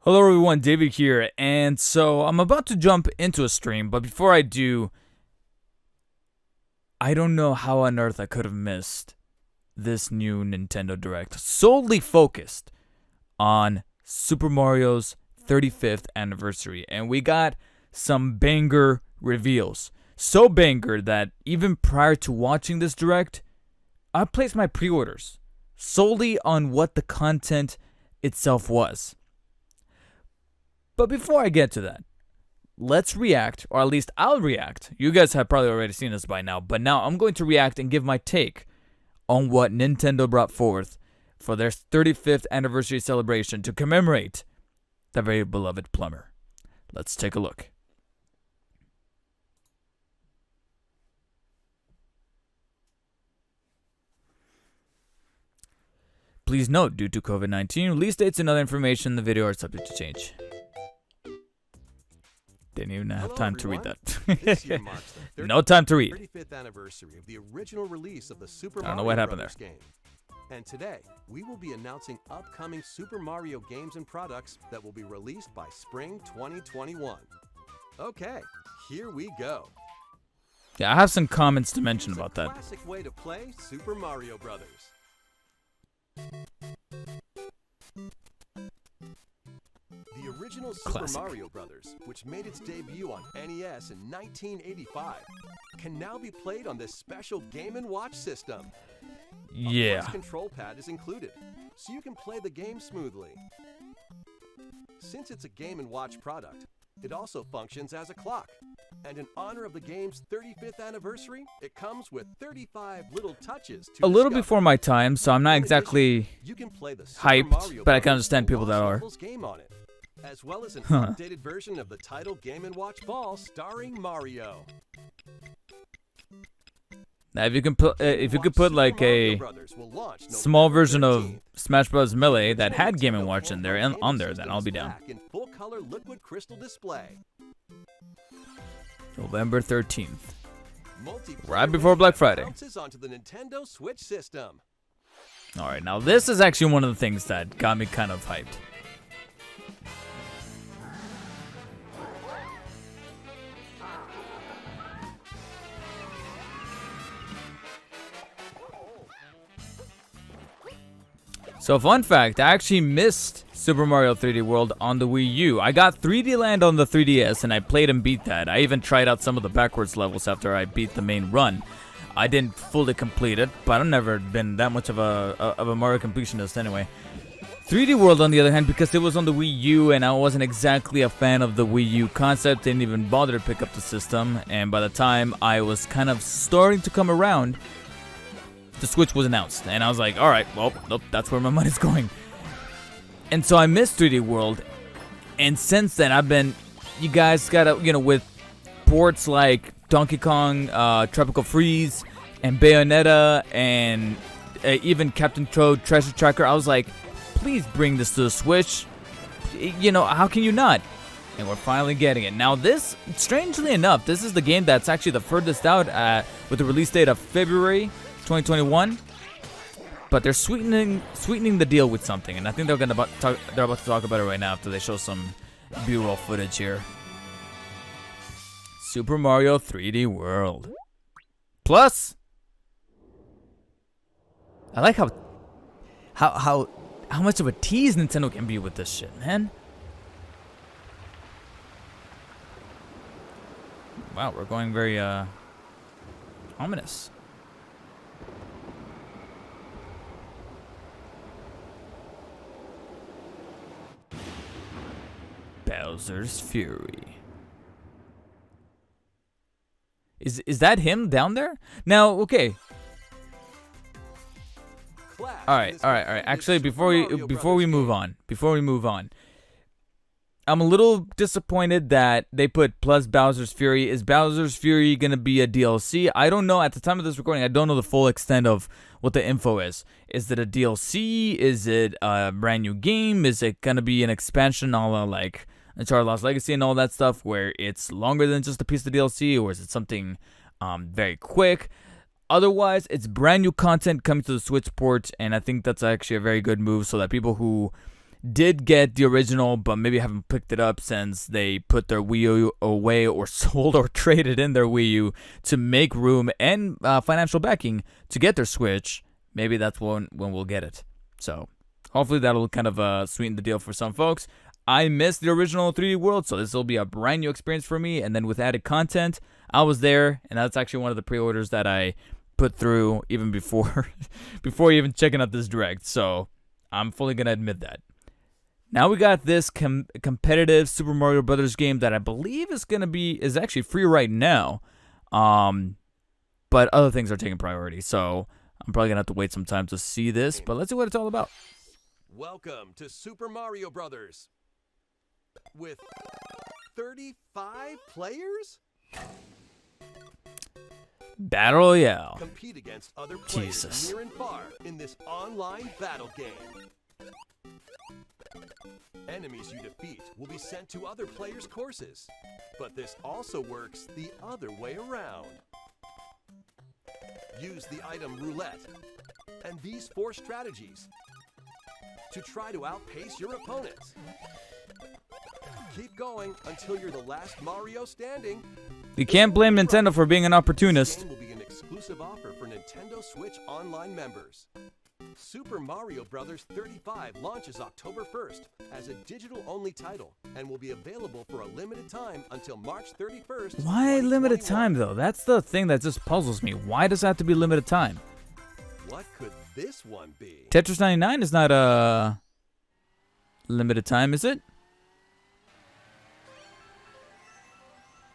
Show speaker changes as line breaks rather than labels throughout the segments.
Hello everyone, David here, and so I'm about to jump into a stream, but before I do, I don't know how on earth I could have missed this new Nintendo Direct, solely focused on Super Mario's 35th anniversary, and we got some banger reveals. So banger that even prior to watching this Direct, I placed my pre-orders solely on what the content itself was. But before I get to that, let's react, or at least I'll react. You guys have probably already seen this by now, but now I'm going to react and give my take on what Nintendo brought forth for their 35th anniversary celebration to commemorate the very beloved plumber. Let's take a look. Please note, due to COVID-19, release dates and other information in the video are subject to change. Didn't even have time to read that.
This year marks the
No time to read.
35th anniversary of the original release of the Super
I don't know
Mario
what happened
Brothers game. And today, we will be announcing upcoming Super Mario games and products that will be released by spring 2021. Okay, here we go.
Yeah, I have some comments to mention about
It's a
that.
classic way to play Super Mario Brothers. The original Super
Classic.
Mario Brothers, which made its debut on NES in 1985, can now be played on this special Game & Watch system. A
Yeah.
plus control pad is included, so you can play the game smoothly. Since it's a Game & Watch product, it also functions as a clock. And in honor of the game's 35th anniversary, it comes with 35 little touches to
A little
discover.
before my time, so I'm not
In addition,
exactly
you can play the Super
hyped,
Mario
but I can
Brothers
understand people that
Lost
are.
Levels game on it, as well as an
Huh.
updated version of the title Game & Watch Ball starring Mario.
Now, if you can put, if you could put
Super
like
Mario
a
Brothers will launch
small
November
version of
13th.
Smash Bros. Melee that
Original
had Game
Nintendo
& Watch in there
handheld
and
gaming
on there, then
system
I'll
is
be down.
back in full color liquid crystal display.
November 13th.
Multiplayer
Right before Black Friday.
bounces onto the Nintendo Switch system.
All right, now this is actually one of the things that got me kind of hyped. So fun fact, I actually missed Super Mario 3D World on the Wii U. I got 3D Land on the 3DS and I played and beat that. I even tried out some of the backwards levels after I beat the main run. I didn't fully complete it, but I've never been that much of a Mario completionist anyway. 3D World, on the other hand, because it was on the Wii U and I wasn't exactly a fan of the Wii U concept, didn't even bother to pick up the system, and by the time I was kind of starting to come around, the Switch was announced, and I was like, alright, well, nope, that's where my money's going. And so I missed 3D World, and since then I've been, you guys gotta, with ports like Donkey Kong, Tropical Freeze, and Bayonetta, and even Captain Toad Treasure Tracker, I was like, please bring this to the Switch. How can you not? And we're finally getting it. Now this, strangely enough, this is the game that's actually the furthest out with the release date of February 2021. But they're sweetening the deal with something, and I think they're about to talk about it right now after they show some B-roll footage here. Super Mario 3D World. Plus, I like how much of a tease Nintendo can be with this shit, man. Wow, we're going very ominous. Bowser's Fury. Is that him down there? Now, okay. All right. Actually, before we move on, I'm a little disappointed that they put plus Bowser's Fury. Is Bowser's Fury gonna be a DLC? I don't know. At the time of this recording, I don't know the full extent of what the info is. Is it a DLC? Is it a brand new game? Is it gonna be an expansion, a la like Uncharted Lost Legacy and all that stuff, where it's longer than just a piece of DLC, or is it something very quick? Otherwise, it's brand new content coming to the Switch port, and I think that's actually a very good move so that people who did get the original, but maybe haven't picked it up since they put their Wii U away or sold or traded in their Wii U to make room and financial backing to get their Switch, maybe that's when we'll get it. So hopefully that'll kind of sweeten the deal for some folks. I missed the original 3D World, so this will be a brand new experience for me. And then with added content, I was there, and that's actually one of the pre-orders that I put through even before even checking out this direct. So I'm fully gonna admit that. Now we got this competitive Super Mario Brothers game that I believe is actually free right now, but other things are taking priority. So I'm probably gonna have to wait some time to see this. But let's see what it's all about.
Welcome to Super Mario Brothers. With 35 players?
Battle Royale.
Compete against other players
Jesus.
near and far in this online battle game. Enemies you defeat will be sent to other players' courses, but this also works the other way around. Use the item roulette and these 4 strategies to try to outpace your opponents. Keep going until you're the last Mario standing.
You can't blame Nintendo for being an opportunist.
This game will be an exclusive offer for Nintendo Switch Online members. Super Mario Bros. 35 launches October 1st as a digital-only title and will be available for a limited time until March 31st.
Why limited time, though? That's the thing that just puzzles me. Why does it have to be limited time?
What could this one be?
Tetris 99 is not a limited time, is it?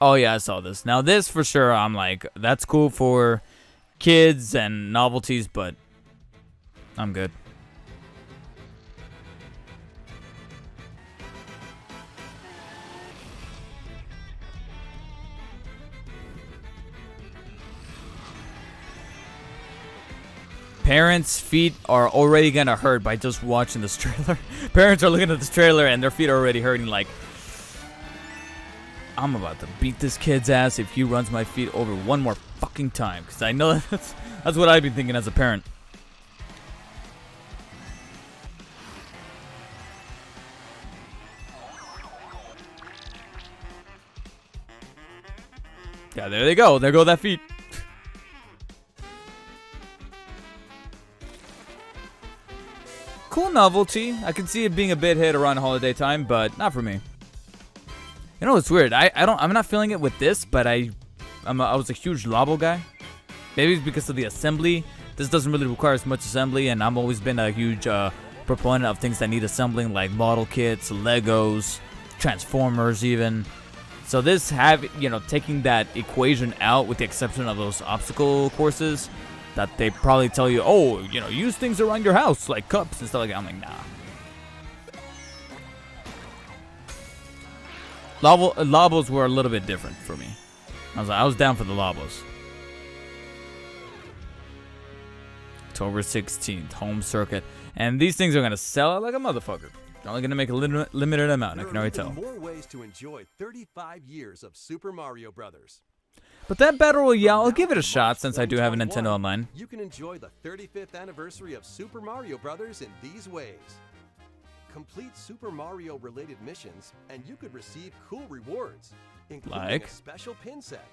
Oh, yeah, I saw this. Now, this for sure, I'm like, that's cool for kids and novelties, but I'm good. Parents' feet are already gonna hurt by just watching this trailer. Parents are looking at this trailer and their feet are already hurting like, I'm about to beat this kid's ass if he runs my feet over one more fucking time. Because I know that's what I've been thinking as a parent. Yeah, there they go. There go that feet. Cool novelty. I can see it being a bit hit around holiday time, but not for me. You know what's weird? I'm not feeling it with this, but I was a huge Labo guy. Maybe it's because of the assembly. This doesn't really require as much assembly, and I've always been a huge proponent of things that need assembling, like model kits, Legos, Transformers, even. So this taking that equation out, with the exception of those obstacle courses, that they probably tell you, oh, use things around your house like cups and stuff like that. I'm like, nah. Labos were a little bit different for me. I was down for the Labos. October 16th, home circuit. And these things are going to sell out like a motherfucker. They're only going to make a limited amount, I can already tell.
There are more ways to enjoy 35 years of Super Mario Brothers.
But that Battle Royale, I'll give it a shot since I do have a Nintendo Online.
You can enjoy the 35th anniversary of Super Mario Brothers in these ways. Complete Super Mario related missions and you could receive cool rewards, including a special pin set.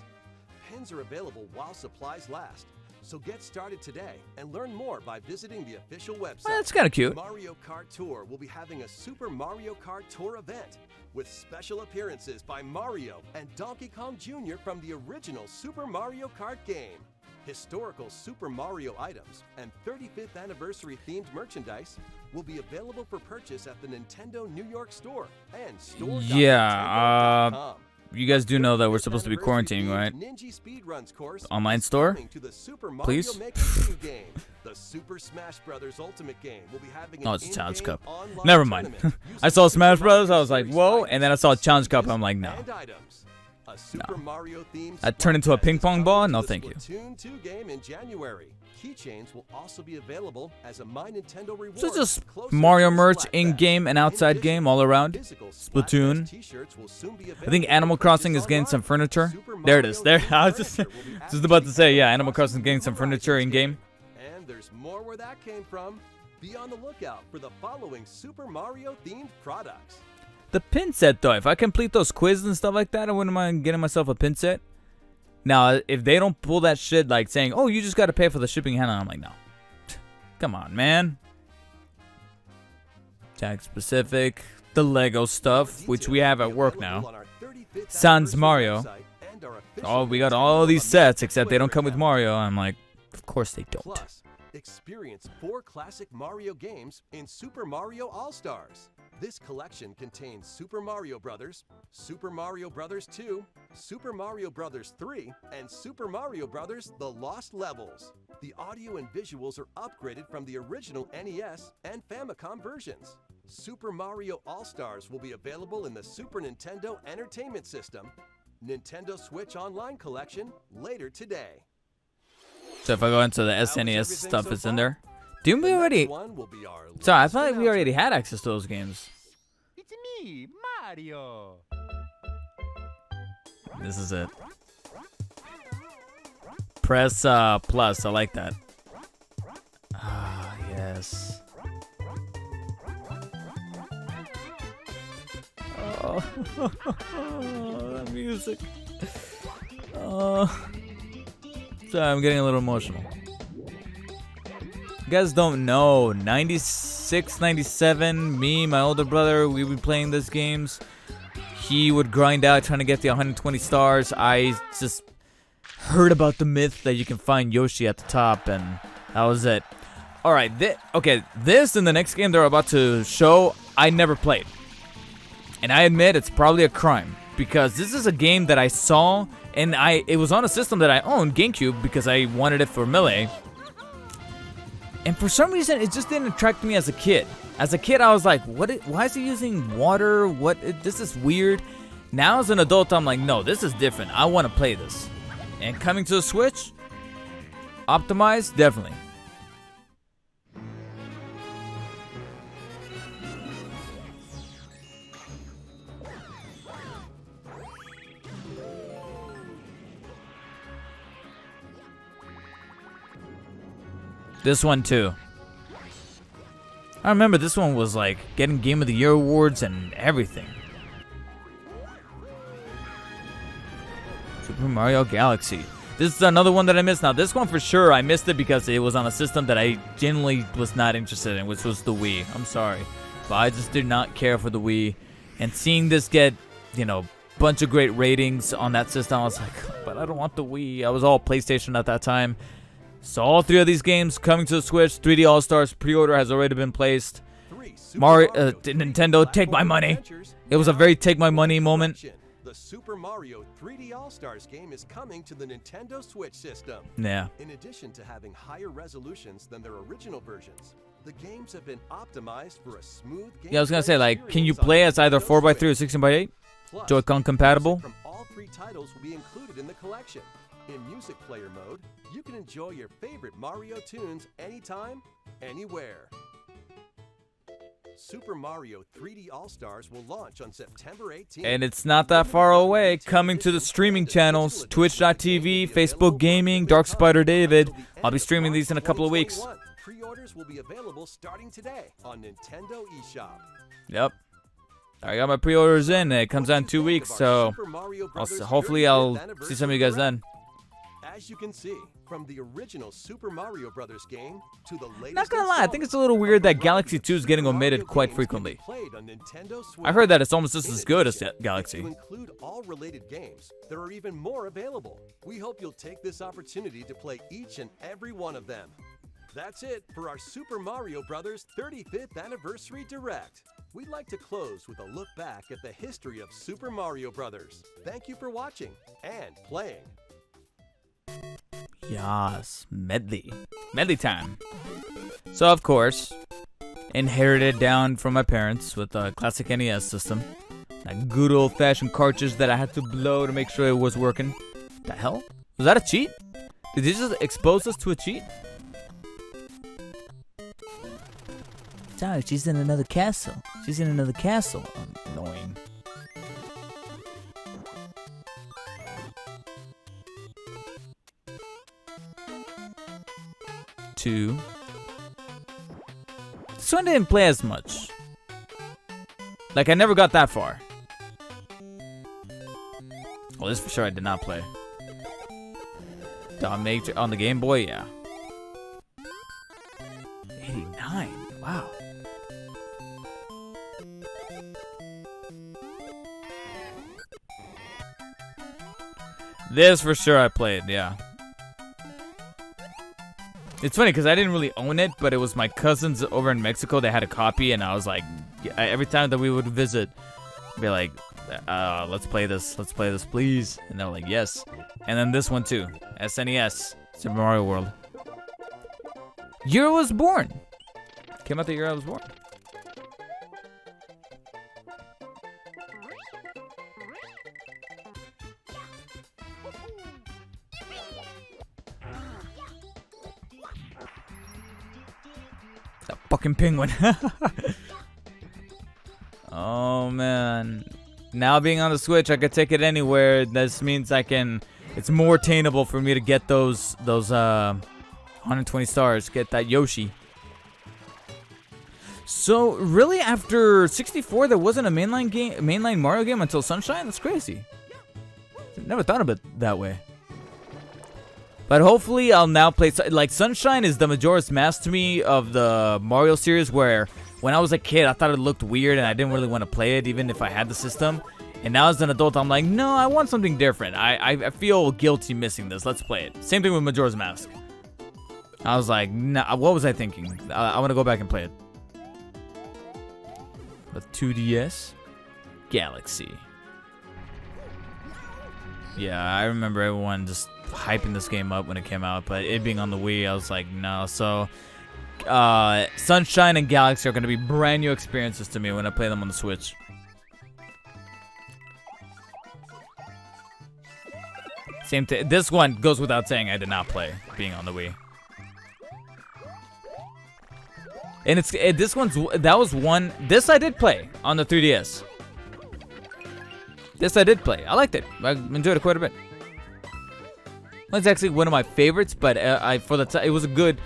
Pins are available while supplies last. So get started today and learn more by visiting the official website.
Well, that's kind of cute.
Mario Kart Tour will be having a Super Mario Kart Tour event with special appearances by Mario and Donkey Kong Jr. from the original Super Mario Kart game. Historical Super Mario items and 35th anniversary themed merchandise will be available for purchase at the Nintendo New York store and store.nintendo.com.
You guys do know that we're supposed to be quarantining, right? Online store? Please?
The Super Smash Brothers Ultimate game will be having
oh, it's a Challenge Cup. Never mind. I saw Smash Brothers, I was like, whoa, and then I saw Challenge Cup, I'm like, no. That turned into a ping pong ball? No, thank you.
Splatoon 2 game in January. Keychains will also be available as a My Nintendo reward.
So just Mario merch, in-game and outside game, all around. Splatoon. I think Animal Crossing is getting some furniture. There it is. There. I was just about to say, yeah, Animal Crossing is getting some furniture in-game.
And there's more where that came from. Be on the lookout for the following Super Mario themed products.
The pin set, though, if I complete those quizzes and stuff like that, I wouldn't mind getting myself a pin set. Now, if they don't pull that shit like saying, oh, you just got to pay for the shipping and handling, I'm like, no. Come on, man. Tag specific. The Lego stuff, which we have at work now. Sans Mario. Oh, we got all these sets, except they don't come with Mario. I'm like, of course they don't.
Plus, experience 4 classic Mario games in Super Mario All-Stars. This collection contains Super Mario Bros., Super Mario Bros. 2, Super Mario Bros. 3, and Super Mario Bros. The Lost Levels. The audio and visuals are upgraded from the original NES and Famicom versions. Super Mario All-Stars will be available in the Super Nintendo Entertainment System, Nintendo Switch Online Collection later today.
So if I go into the SNES stuff,
so
it's in
far?
there. Didn't we already?
One will be our
Sorry, I
latest
thought we
announcement.
already had access to those games.
It's me, Mario.
This is it. Press plus. I like that. Ah, yes. Oh, that music. Oh. Sorry, I'm getting a little emotional. You guys don't know, 96, 97, me, my older brother, we would be playing these games. He would grind out trying to get the 120 stars. I just heard about the myth that you can find Yoshi at the top, and that was it. Alright, this and the next game they're about to show, I never played. And I admit it's probably a crime, because this is a game that I saw, and it was on a system that I owned, GameCube, because I wanted it for Melee. And for some reason, it just didn't attract me as a kid. As a kid, I was like, why is he using water? This is weird. Now as an adult, I'm like, no, this is different. I want to play this. And coming to the Switch, optimized, definitely. This one too. I remember this one was like getting Game of the Year awards and everything. Super Mario Galaxy. This is another one that I missed. Now this one for sure I missed it because it was on a system that I genuinely was not interested in, which was the Wii. I'm sorry, but I just did not care for the Wii. And seeing this get, bunch of great ratings on that system, I was like, but I don't want the Wii. I was all PlayStation at that time. So all 3 of these games coming to the Switch. 3D All-Stars pre-order has already been placed. Nintendo, take my money. It was a very take my money moment.
The Super Mario 3D All-Stars game is coming to the Nintendo Switch system.
Yeah.
In addition to having higher resolutions than their original versions, the games have been optimized for a smooth game.
Yeah, I was gonna say, like, can you play as either 4x3 or 16x8? Joy-Con compatible?
Music from all 3 titles will be included in the collection. In music player mode, you can enjoy your favorite Mario tunes anytime, anywhere. Super Mario 3D All-Stars will launch on September 18th.
And it's not that far away. Coming to the streaming channels, Twitch.tv, Facebook Gaming, Dark Spider David. I'll be streaming these in a couple of weeks.
Pre-orders will be available starting today on Nintendo eShop.
Yep. I got my pre-orders in. It comes out in 2 weeks, so hopefully I'll see some of you guys then.
As you can see, from the original Super Mario Bros. Game to the latest.
Not gonna lie, I think it's a little weird that Galaxy 2 is getting omitted quite frequently. I heard that it's almost just as good as Galaxy.
To include all related games, there are even more available. We hope you'll take this opportunity to play each and every one of them. That's it for our Super Mario Bros. 35th Anniversary Direct. We'd like to close with a look back at the history of Super Mario Bros. Thank you for watching and playing.
Yas, medley time. So of course, inherited down from my parents with a classic NES system. That good old-fashioned cartridge that I had to blow to make sure it was working. The hell? Was that a cheat? Did they just expose us to a cheat? Sorry, she's in another castle. She's in another castle. Annoying. Two. this one didn't play as much. Like, I never got that far. Well, this for sure I did not play. Dominatrix on the Game Boy, yeah. 89, wow. This for sure I played, yeah. It's funny because I didn't really own it, but it was my cousins over in Mexico. They had a copy, and I was like, every time that we would visit, I'd be like, let's play this, please. And they're like, yes. And then this one too, SNES, Super Mario World. Year I was born. Came out the year I was born. That fucking penguin. Oh man. Now being on the Switch, I could take it anywhere. This means I can. It's more attainable for me to get those 120 stars. Get that Yoshi. So really, after 64, there wasn't a mainline Mario game until Sunshine. That's crazy. Never thought of it that way. But hopefully, I'll now play. Like Sunshine is the Majora's Mask to me of the Mario series, where when I was a kid, I thought it looked weird and I didn't really want to play it, even if I had the system. And now as an adult, I'm like, no, I want something different. I feel guilty missing this. Let's play it. Same thing with Majora's Mask. I was like, nah, what was I thinking? I want to go back and play it. The 2DS Galaxy. Yeah, I remember everyone just hyping this game up when it came out, but it being on the Wii, I was like, no. So, Sunshine and Galaxy are going to be brand new experiences to me when I play them on the Switch. Same thing. This one goes without saying I did not play being on the Wii. And that was one. This I did play on the 3DS. This I did play. I liked it. I enjoyed it quite a bit. It's actually one of my favorites, but it was a good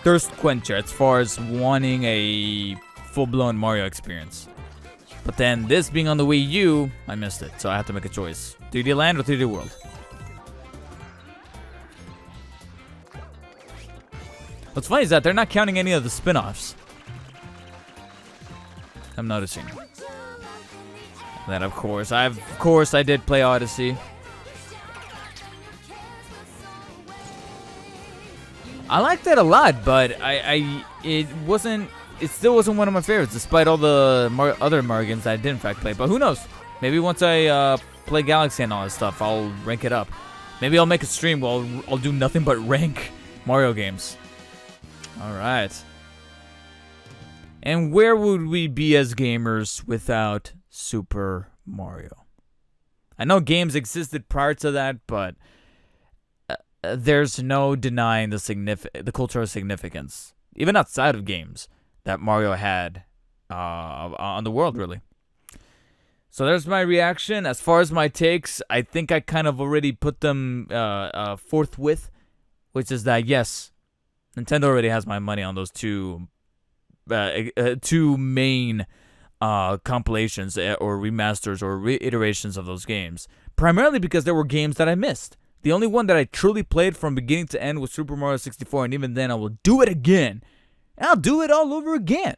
thirst quencher as far as wanting a full-blown Mario experience. But then this being on the Wii U, I missed it, so I have to make a choice: 3D Land or 3D World. What's funny is that they're not counting any of the spin-offs. I'm noticing. Then of course I did play Odyssey. I liked it a lot, but it still wasn't one of my favorites, despite all the other Mario games that I did in fact play. But who knows? Maybe once I play Galaxy and all that stuff, I'll rank it up. Maybe I'll make a stream where I'll do nothing but rank Mario games. All right. And where would we be as gamers without Super Mario? I know games existed prior to that, but there's no denying the cultural significance, even outside of games, that Mario had on the world, really. So there's my reaction. As far as my takes, I think I kind of already put them forthwith, which is that, yes, Nintendo already has my money on those two main compilations or remasters or reiterations of those games, primarily because there were games that I missed. The only one that I truly played from beginning to end was Super Mario 64, and even then I will do it again. And I'll do it all over again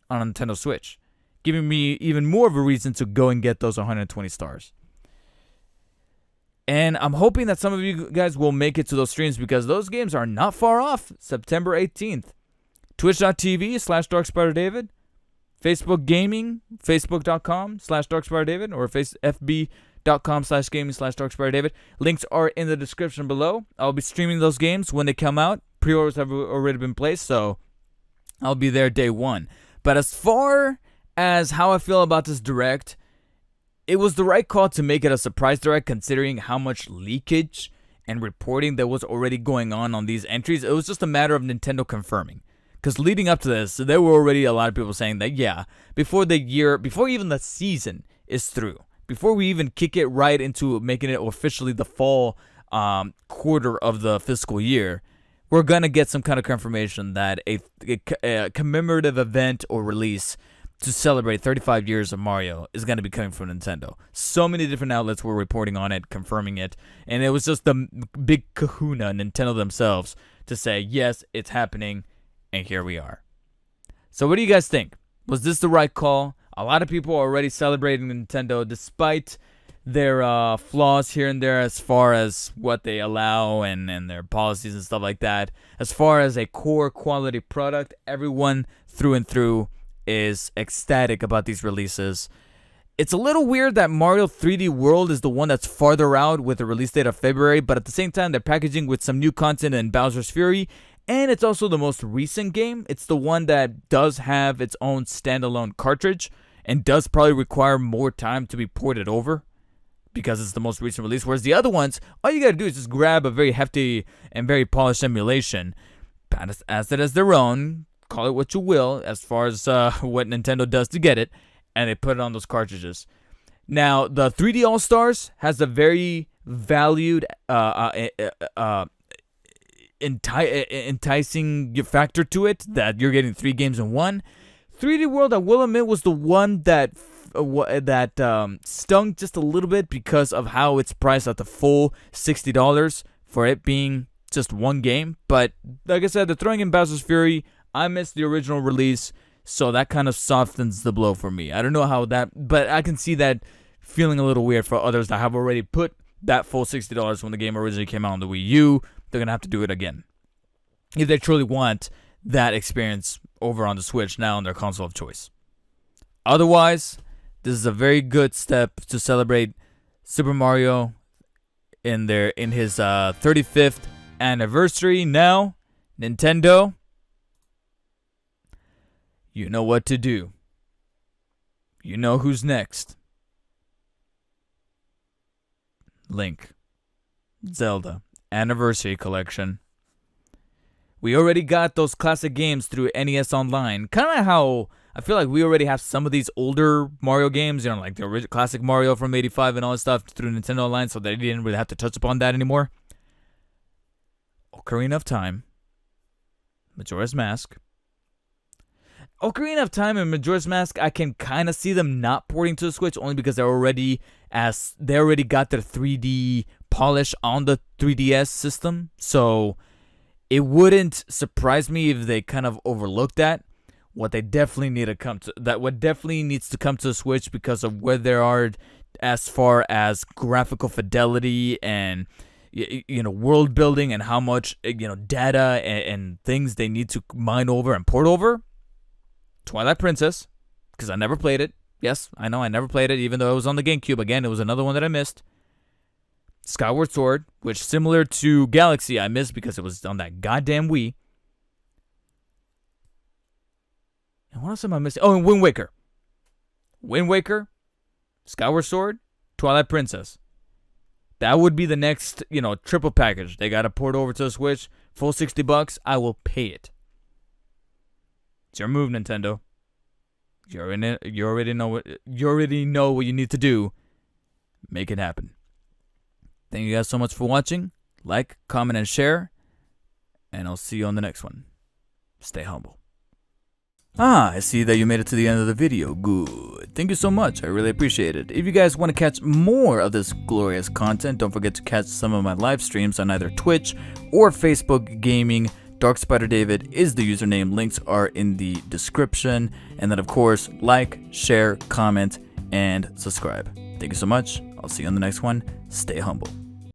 on a Nintendo Switch, giving me even more of a reason to go and get those 120 stars. And I'm hoping that some of you guys will make it to those streams, because those games are not far off. September 18th. Twitch.tv/DarkSpiderDavid. Facebook Gaming, Facebook.com/DarkSpiderDavid, or FB.com/gaming/DarkSpiderDavid. Links are in the description below. I'll be streaming those games when they come out. Pre-orders have already been placed, so I'll be there day one. But as far as how I feel about this Direct, it was the right call to make it a surprise Direct, considering how much leakage and reporting that was already going on these entries. It was just a matter of Nintendo confirming. Because leading up to this, there were already a lot of people saying that, yeah, before even the season is through, before we even kick it right into making it officially the fall quarter of the fiscal year, we're gonna get some kind of confirmation that a commemorative event or release to celebrate 35 years of Mario is gonna be coming from Nintendo. So many different outlets were reporting on it, confirming it, and it was just the big kahuna, Nintendo themselves, to say, yes, it's happening, and here we are. So what do you guys think? Was this the right call? A lot of people are already celebrating Nintendo despite their flaws here and there as far as what they allow and their policies and stuff like that. As far as a core quality product, everyone through and through is ecstatic about these releases. It's a little weird that Mario 3D World is the one that's farther out with a release date of February, but at the same time, they're packaging with some new content in Bowser's Fury, and it's also the most recent game. It's the one that does have its own standalone cartridge and does probably require more time to be ported over because it's the most recent release, whereas the other ones, all you gotta do is just grab a very hefty and very polished emulation, as it as their own, call it what you will, as far as what Nintendo does to get it, and they put it on those cartridges. Now, the 3D All-Stars has a very valued, enticing factor to it, that you're getting 3 games in one. 3D World, I will admit, was the one that stung just a little bit because of how it's priced at the full $60 for it being just one game. But like I said, they're throwing in Bowser's Fury. I missed the original release, so that kind of softens the blow for me. I don't know how that, but I can see that feeling a little weird for others that have already put that full $60 when the game originally came out on the Wii U. They're gonna have to do it again if they truly want that experience over on the Switch now on their console of choice. Otherwise, this is a very good step to celebrate Super Mario in his 35th anniversary. Now, Nintendo, you know what to do. You know who's next. Link, Zelda Anniversary Collection. We already got those classic games through NES Online. Kind of how I feel like we already have some of these older Mario games, you know, like the original classic Mario from '85 and all that stuff through Nintendo Online, so they didn't really have to touch upon that anymore. Ocarina of Time, Majora's Mask. Ocarina of Time and Majora's Mask, I can kind of see them not porting to the Switch only because they already got their 3D polish on the 3DS system. So it wouldn't surprise me if they kind of overlooked that. What definitely needs to come to the Switch because of where they are as far as graphical fidelity and world building and how much data and things they need to mine over and port over. Twilight Princess, because I never played it. Yes, I know I never played it, even though it was on the GameCube. Again, it was another one that I missed. Skyward Sword, which similar to Galaxy, I missed because it was on that goddamn Wii. And what else am I missing? Oh, and Wind Waker. Wind Waker, Skyward Sword, Twilight Princess. That would be the next, triple package. They got to port over to the Switch. Full $60. I will pay it. It's your move, Nintendo. You already know what you need to do. Make it happen. Thank you guys so much for watching. Like, comment, and share. And I'll see you on the next one. Stay humble. I see that you made it to the end of the video. Good. Thank you so much. I really appreciate it. If you guys want to catch more of this glorious content, don't forget to catch some of my live streams on either Twitch or Facebook Gaming. Dark Spider David is the username. Links are in the description. And then, of course, like, share, comment, and subscribe. Thank you so much. I'll see you on the next one. Stay humble.